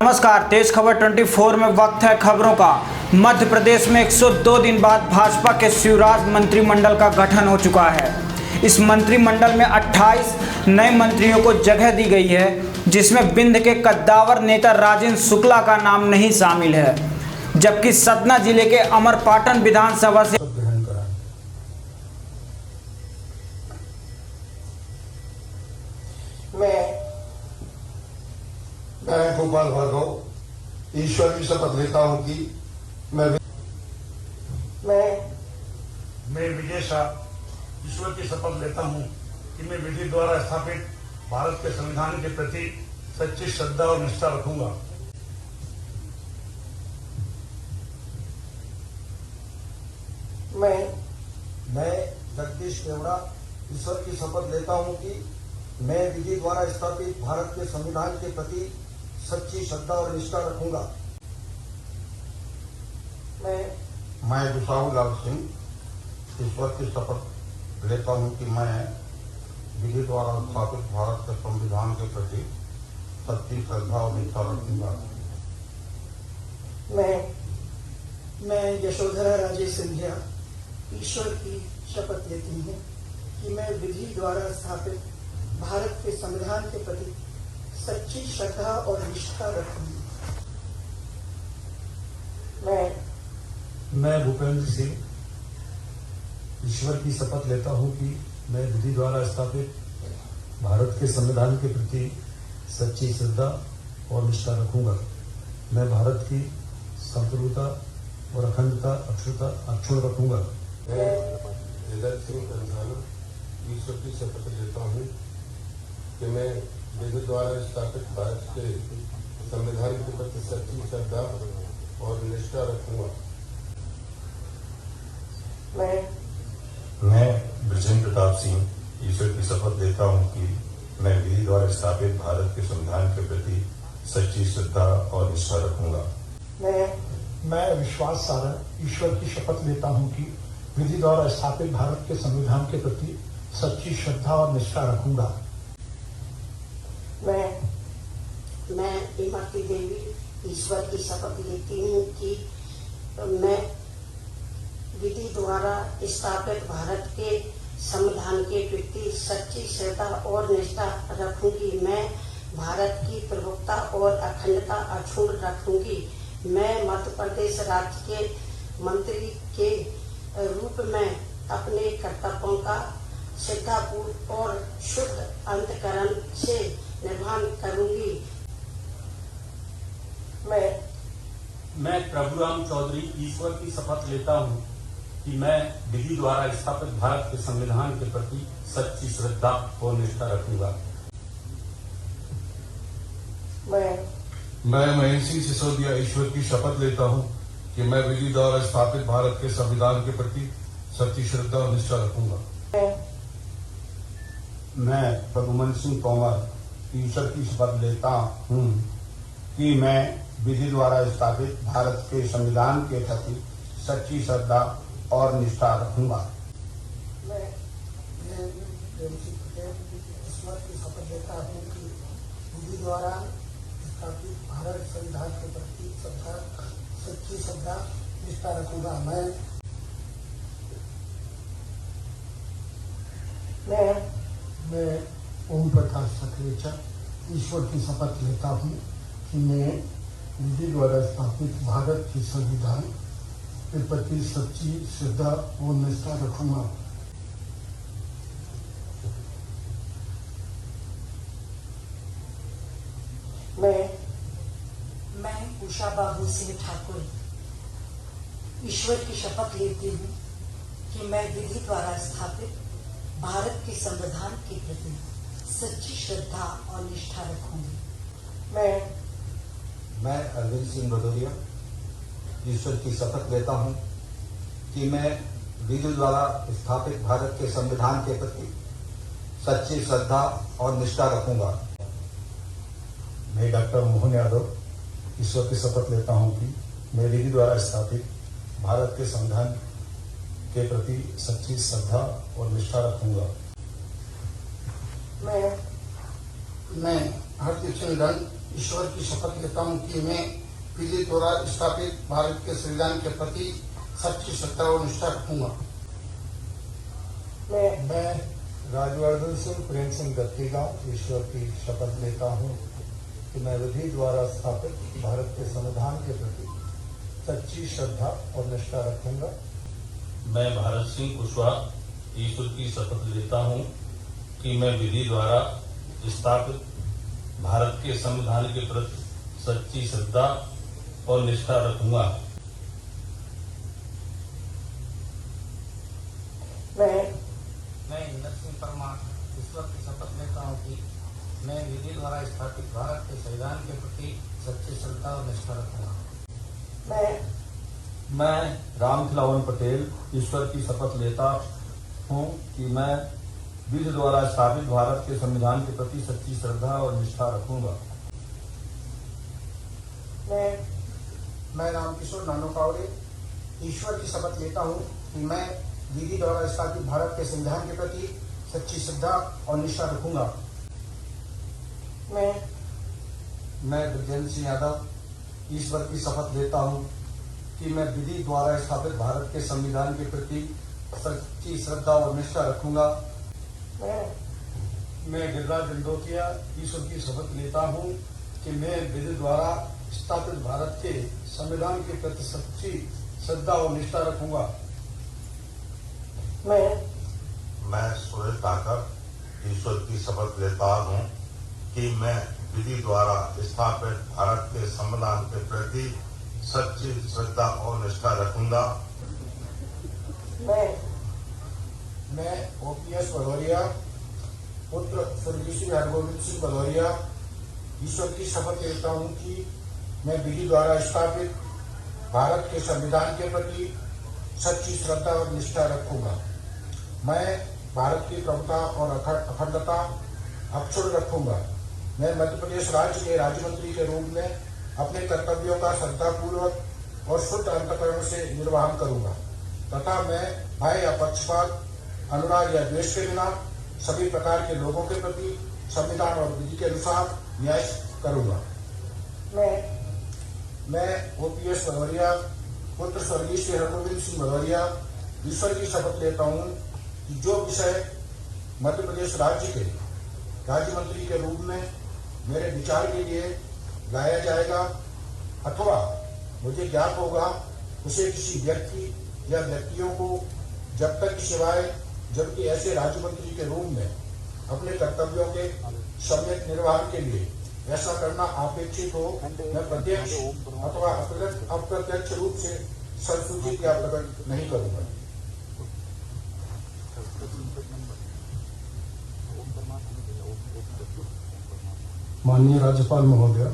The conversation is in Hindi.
नमस्कार, तेज खबर 24 में वक्त है खबरों का। मध्य प्रदेश में 102 दिन बाद भाजपा के शिवराज मंत्रिमंडल का गठन हो चुका है। इस मंत्रिमंडल में 28 नए मंत्रियों को जगह दी गई है, जिसमें बिंद के कद्दावर नेता राजेंद्र शुक्ला का नाम नहीं शामिल है, जबकि सतना जिले के अमरपाटन विधानसभा से मैं गोपाल भार्गव ईश्वर की शपथ लेता हूं कि मैं विजय शाह ईश्वर की शपथ लेता हूं कि मैं विधि द्वारा स्थापित भारत के संविधान के प्रति सच्ची श्रद्धा और निष्ठा रखूंगा। मैं जगदीश देवड़ा ईश्वर की शपथ लेता हूं कि मैं विधि द्वारा स्थापित भारत के संविधान के प्रति सच्ची श्रद्धा और निष्ठा रखूंगा। मैं दुसाहू लाल सिंह ईश्वर की शपथ लेता हूं कि मैं विधि द्वारा स्थापित भारत के संविधान के प्रति सच्ची श्रद्धा और निष्ठा रखूंगा। मैं यशोधरा राजेश सिंधिया ईश्वर की शपथ लेती हूँ कि मैं विधि द्वारा स्थापित भारत के संविधान के प्रति सच्ची श्रद्धा और निष्ठा रखूंगी। मैं भूपेंद्र सिंह ईश्वर की शपथ लेता हूं कि मैं विधि द्वारा स्थापित भारत के संविधान के प्रति सच्ची श्रद्धा और निष्ठा रखूंगा। मैं भारत की संप्रभुता और अखंडता अक्षुण्ण रखूंगा। मैं ईश्वर की शपथ लेता हूं कि मैं विधि द्वारा स्थापित भारत के संविधान के प्रति सच्ची श्रद्धा और निष्ठा रखूंगा। मैं ब्रजेंद्र प्रताप सिंह ईश्वर की शपथ लेता हूं कि मैं विधि द्वारा स्थापित भारत के संविधान के प्रति सच्ची श्रद्धा और निष्ठा रखूंगा। मैं विश्वास सारण ईश्वर की शपथ लेता हूं कि विधि द्वारा स्थापित भारत के संविधान के प्रति सच्ची श्रद्धा और निष्ठा रखूंगा। मैं इमरती देवी ईश्वर की शपथ लेती हूँ कि मैं विधि द्वारा स्थापित भारत के संविधान के प्रति सच्ची श्रद्धा और निष्ठा रखूंगी। मैं भारत की प्रभुता और अखंडता अक्षुण्ण रखूंगी। मैं मध्य प्रदेश राज्य के मंत्री के रूप में अपने कर्तव्यों का श्रद्धापूर्ण और शुद्ध अंतःकरण से निर्वहन करूंगी। मैं प्रभुराम चौधरी ईश्वर की शपथ लेता हूं कि मैं विधि द्वारा स्थापित भारत के संविधान के प्रति सच्ची श्रद्धा और निष्ठा रखूंगा। मैं महेंद्र सिंह सिसोदिया ईश्वर की शपथ लेता हूं कि मैं विधि द्वारा स्थापित भारत के संविधान के प्रति सच्ची श्रद्धा और निष्ठा रखूंगा। मैं प्रभुमन सिंह तोमर ईश्वर की शपथ लेता हूं कि मैं विधि द्वारा स्थापित भारत के संविधान के प्रति सच्ची श्रद्धा और निष्ठा रखूंगा। मैं ईश्वर की शपथ लेता हूँ कि विधि द्वारा स्थापित भारत संविधान के प्रति सच्ची श्रद्धा निष्ठा रखूंगा। मैं ओम प्रकाश सक्रेचा ईश्वर की शपथ लेता हूँ कि मैं विधि द्वारा स्थापित भारत के संविधान के प्रति सच्ची श्रद्धा और निष्ठा रखूंगा। मैं उषा बाबू सिंह ठाकुर ईश्वर की शपथ लेती हूँ कि मैं विधि द्वारा स्थापित भारत के संविधान के प्रति सच्ची श्रद्धा और निष्ठा रखूंगी। मैं अरविंद सिंह भदौरिया ईश्वर की शपथ लेता हूं कि मैं विधि द्वारा स्थापित भारत के संविधान के प्रति सच्ची श्रद्धा और निष्ठा रखूंगा। मैं डॉक्टर मोहन यादव ईश्वर की शपथ लेता हूं कि मैं विधि द्वारा स्थापित भारत के संविधान के प्रति सच्ची श्रद्धा और निष्ठा रखूंगा। मैं हरदीप सिंह ईश्वर की शपथ लेता हूँ कि मैं विधि द्वारा स्थापित भारत के संविधान के प्रति सच्ची श्रद्धा और निष्ठा रखूंगा। मैं राजवर्धन सिंह प्रेम सिंह दत्तीगांव ईश्वर की शपथ लेता हूँ कि मैं विधि द्वारा स्थापित भारत के संविधान के प्रति सच्ची श्रद्धा और निष्ठा रखूंगा। मैं भारत सिंह कुशवाहा ईश्वर की शपथ लेता हूं कि मैं विधि द्वारा स्थापित भारत के संविधान के प्रति सच्ची श्रद्धा और निष्ठा रखूंगा। मैं इंदर सिंह परमार ईश्वर की शपथ लेता हूं कि मैं विधि द्वारा स्थापित भारत के संविधान के प्रति सच्ची श्रद्धा और निष्ठा रखूंगा। मैं रामखिलावन पटेल ईश्वर की शपथ लेता हूं कि मैं विधि द्वारा स्थापित भारत के संविधान के प्रति सच्ची श्रद्धा और निष्ठा रखूंगा। मैं रामकिशोर नानोकावड़े ईश्वर की शपथ लेता हूँ कि मैं विधि द्वारा स्थापित भारत के संविधान के प्रति सच्ची श्रद्धा और निष्ठा रखूंगा। मैं ब्रजेंद्र सिंह यादव ईश्वर की शपथ लेता हूँ कि मैं विधि द्वारा स्थापित भारत के संविधान के प्रति सच्ची श्रद्धा और निष्ठा रखूंगा। मैं गिरिराज दंडोतिया ईश्वर की शपथ लेता हूँ कि मैं विधि द्वारा स्थापित भारत के संविधान के प्रति सच्ची श्रद्धा और निष्ठा रखूंगा। मैं सुरेश ठाकर ईश्वर की शपथ लेता हूँ कि मैं विधि द्वारा स्थापित भारत के संविधान के प्रति सच्ची श्रद्धा और निष्ठा रखूंगा। मैं ओपीएस भदौरिया पुत्र स्वर्गीय श्री हरगोविंद सिंह भदौरिया ईश्वर की शपथ लेता हूँ कि मैं विधि द्वारा स्थापित भारत के संविधान के प्रति सच्ची श्रद्धा और निष्ठा रखूंगा। मैं भारत की प्रभुता और अखंडता अक्षुण्ण रखूंगा। मैं मध्य प्रदेश राज्य के राज्य मंत्री के रूप में अपने कर्तव्यों का श्रद्धापूर्वक और शुद्ध अंतःकरण से निर्वहन करूंगा तथा मैं भय या पक्षपात, अनुराग या द्वेष के बिना सभी प्रकार के लोगों के प्रति संविधान और विधि के अनुसार न्याय करूंगा। मैं ओपीएस भदौरिया पुत्र स्वर्गीय श्री हरगोविंद सिंह भदौरिया ईश्वर की शपथ लेता हूँ कि जो विषय मध्य प्रदेश राज्य के राज्य मंत्री के रूप में मेरे विचार के लिए लाया जाएगा अथवा मुझे ज्ञात होगा उसे किसी व्यक्ति या व्यक्तियों को जब तक की सिवाय जबकि ऐसे राज्य मंत्री के रूप में अपने कर्तव्यों के सम्यक निर्वहन के लिए ऐसा करना अपेक्षित हो, मैं प्रत्यक्ष अथवा अप्रत्यक्ष रूप से संसूचित या प्रकट नहीं करूंगा। माननीय राज्यपाल महोदय,